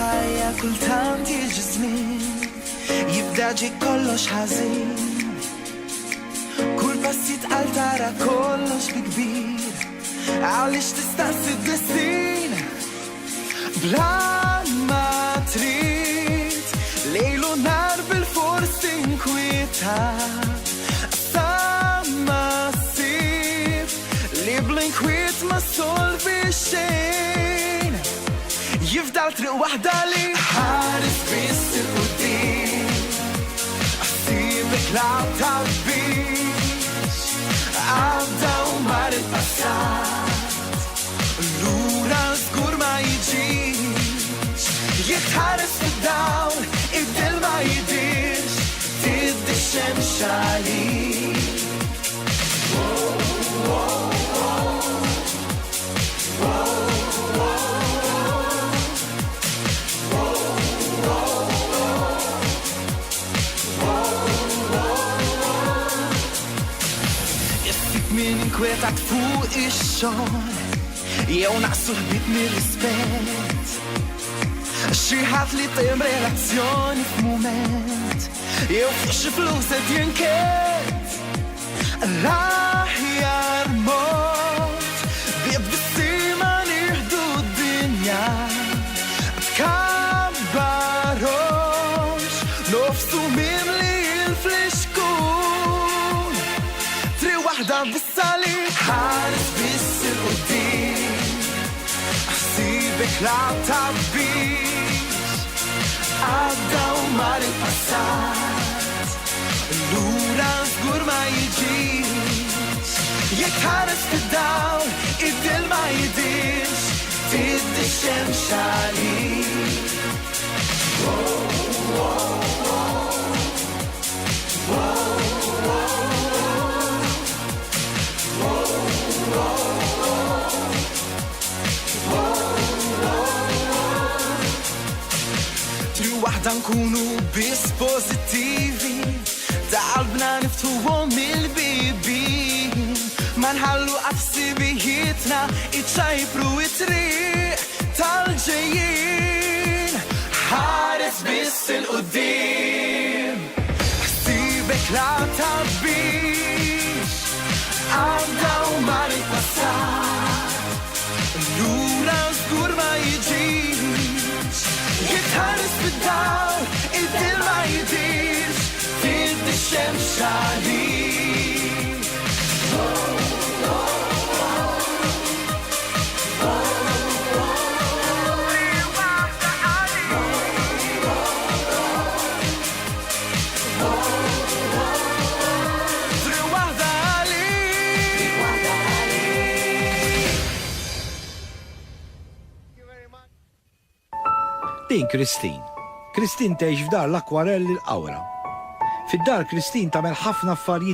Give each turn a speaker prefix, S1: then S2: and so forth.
S1: fil-ħajja kultant jiġi żmien jibda ġej kollox ħażin. Kull pass jitqal tara kollox bi kbir għaliex tistaqsi d-destin. Bla ma trid lejlu nar bil-fors tinkwieta sa ma ssib li bl-inkwiet ma solvi xejn. Jifdal triq waħda li ħares biss il-qudiem ħsibek la tabbix għadda u mar il-passat lura żgur ma jiġix. Jitħares fid-dawl id-dil ma jidirx tiddi x-xemx għalik. Min inkwetat fuq ix-xogħol jew naqsu ħbib mir-rispett. Xi ħadd li tem relazzjoni f'mument jew fuq xi flus qed jinkett. L-aħjar mod bi bdissima nieħdu d-dinja tkabbarhomx nofsu mimli il-fliexkun. Tri waħda bissa li ħares biss il-qudiem ħsibek la tabbix għadda u mar il-passat lura żgur ma jiġix. Jekk ħares fid-dawl id-dil ma jidirx tiddi x-xemx għalik. Tri waħda nkunu biss pożittivi ta' qalbna niftuhom il-bibien ma nħallu qafsibijietna iċċajpru it-triq tal-ġejjin. Ħares biss il-qudiem ħsibek la tabbix għadda u mar il-passat lura żgur ma jiġix. Jitħares fid-dawl id-dil ma jidirx tiddi x-xemx għalik. Tri waħda
S2: Din Kristin. Kristin tgħix f'dar l-akwarelli l-qawra. Fid-dar Kristin tagħmel ħafna affarijiet